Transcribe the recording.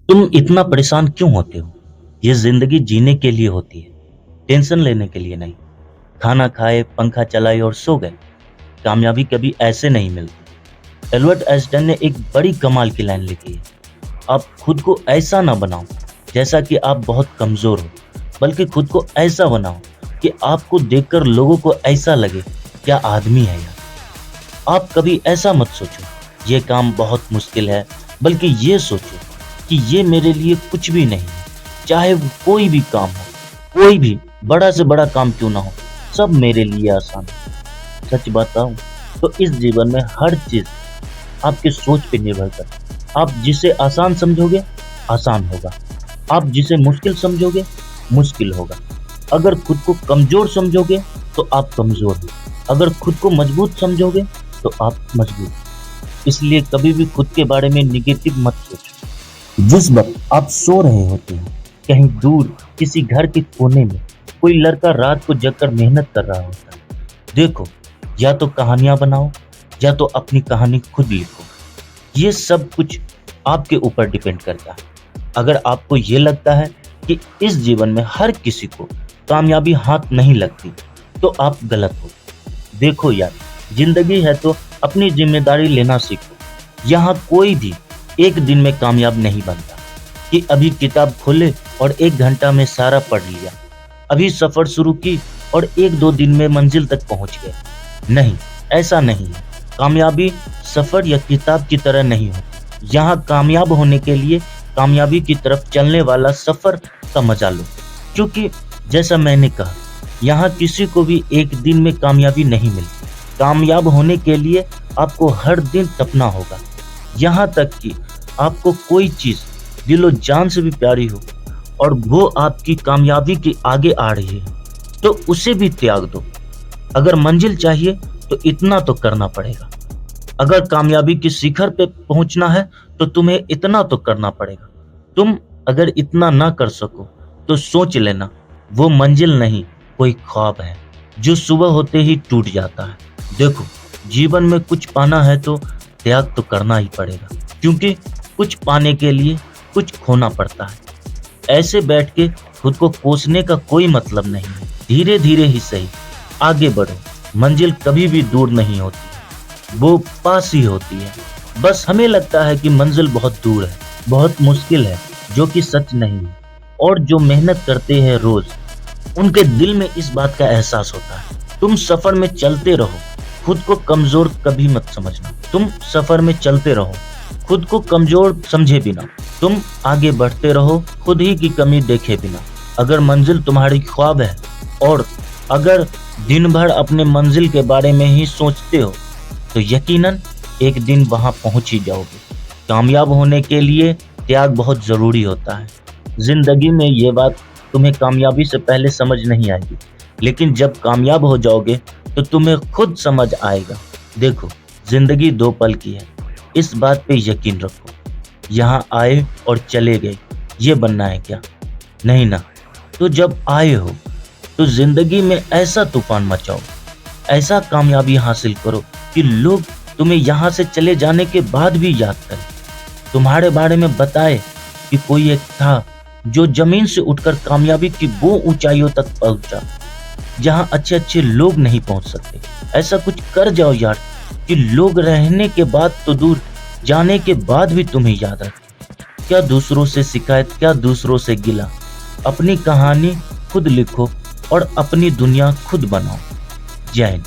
तुम इतना परेशान क्यों होते हो? ये जिंदगी जीने के लिए होती है, टेंशन लेने के लिए नहीं। खाना खाए, पंखा चलाए और सो गए। कामयाबी कभी ऐसे नहीं मिलती। एल्बर्ट आइंस्टाइन ने एक बड़ी कमाल की लाइन लिखी है, आप खुद को ऐसा ना बनाओ जैसा कि आप बहुत कमजोर हो, बल्कि खुद को ऐसा बनाओ कि आपको देखकर लोगों को ऐसा लगे, क्या आदमी है यार। आप कभी ऐसा मत सोचो ये काम बहुत मुश्किल है, बल्कि ये सोचो कि ये मेरे लिए कुछ भी नहीं है। चाहे वो कोई भी काम हो, कोई भी बड़ा से बड़ा काम क्यों ना हो, सब मेरे लिए आसान है। सच बताऊं तो इस जीवन में हर चीज आपकी सोच पे निर्भर करती है। आप जिसे आसान समझोगे, आसान होगा। आप जिसे मुश्किल समझोगे, मुश्किल होगा। अगर खुद को कमजोर समझोगे तो आप कमजोर हो। अगर खुद को मजबूत समझोगे तो आप मजबूत। इसलिए कभी भी खुद के बारे में निगेटिव मत सोचो। जिस वक्त आप सो रहे होते हैं, कहीं दूर किसी घर के कोने में कोई लड़का रात को जगकर मेहनत कर रहा होता है। देखो, या तो कहानियां बनाओ या तो अपनी कहानी खुद लिखो। ये सब कुछ आपके ऊपर डिपेंड करता है। अगर आपको ये लगता है कि इस जीवन में हर किसी को कामयाबी हाथ नहीं लगती, तो आप गलत हो। देखो यार, जिंदगी है तो अपनी जिम्मेदारी लेना सीखो। यहाँ कोई भी एक दिन में कामयाब नहीं बनता कि अभी किताब खोले और 1 घंटा में सारा पढ़ लिया, अभी सफर शुरू की और 1-2 दिन में मंजिल तक पहुंच गए। नहीं, ऐसा नहीं है। कामयाबी सफर या किताब की तरह नहीं होती। यहाँ कामयाब होने के लिए कामयाबी की तरफ चलने वाला सफर का मजा लो। क्योंकि जैसा मैंने कहा, यहाँ किसी को भी एक दिन में कामयाबी नहीं मिलती। कामयाब होने के लिए आपको हर दिन तपना होगा। यहाँ तक कि आपको कोई चीज दिलो जान से भी प्यारी हो और वो आपकी कामयाबी के आगे आ रही है, तो उसे भी त्याग दो। अगर मंजिल चाहिए तो इतना तो करना पड़ेगा। अगर कामयाबी की शिखर पे पहुंचना है तो तुम्हें इतना तो करना पड़ेगा। तुम अगर इतना ना कर सको तो सोच लेना, वो मंजिल नहीं, कोई ख्वाब है जो सुबह होते ही टूट जाता है। देखो, जीवन में कुछ पाना है तो त्याग तो करना ही पड़ेगा, क्योंकि कुछ पाने के लिए कुछ खोना पड़ता है। ऐसे बैठ के खुद को कोसने का कोई मतलब नहीं है। धीरे धीरे ही सही आगे बढ़ो। मंजिल कभी भी दूर नहीं होती, वो पास ही होती है। बस हमें लगता है कि मंजिल बहुत दूर है, बहुत मुश्किल है, जो कि सच नहीं है। और जो मेहनत करते हैं रोज, उनके दिल में इस बात का एहसास होता है। तुम सफर में चलते रहो, खुद को कमजोर कभी मत समझना। तुम सफर में चलते रहो, खुद को कमजोर समझे बिना। तुम आगे बढ़ते रहो, खुद ही की कमी देखे बिना। अगर मंजिल तुम्हारी ख्वाब है और अगर दिन भर अपने मंजिल के बारे में ही सोचते हो, तो यकीनन एक दिन वहां पहुंच ही जाओगे। कामयाब होने के लिए त्याग बहुत जरूरी होता है। जिंदगी में ये बात तुम्हें कामयाबी से पहले समझ नहीं आएगी, लेकिन जब कामयाब हो जाओगे तो तुम्हें खुद समझ आएगा। देखो, जिंदगी 2 पल की है, इस बात पे यकीन रखो। यहाँ आए और चले गए, ये बनना है क्या? नहीं ना। तो जब आए हो तो जिंदगी में ऐसा तूफान मचाओ, ऐसा कामयाबी हासिल करो कि लोग तुम्हें यहाँ से चले जाने के बाद भी याद करें, तुम्हारे बारे में बताए कि कोई एक था जो जमीन से उठकर कामयाबी की वो ऊंचाइयों तक पहुंचा जहां अच्छे अच्छे लोग नहीं पहुंच सकते। ऐसा कुछ कर जाओ यार कि लोग रहने के बाद तो दूर, जाने के बाद भी तुम्हें याद रखें। क्या दूसरों से शिकायत, क्या दूसरों से गिला। अपनी कहानी खुद लिखो और अपनी दुनिया खुद बनाओ। जय हिंद।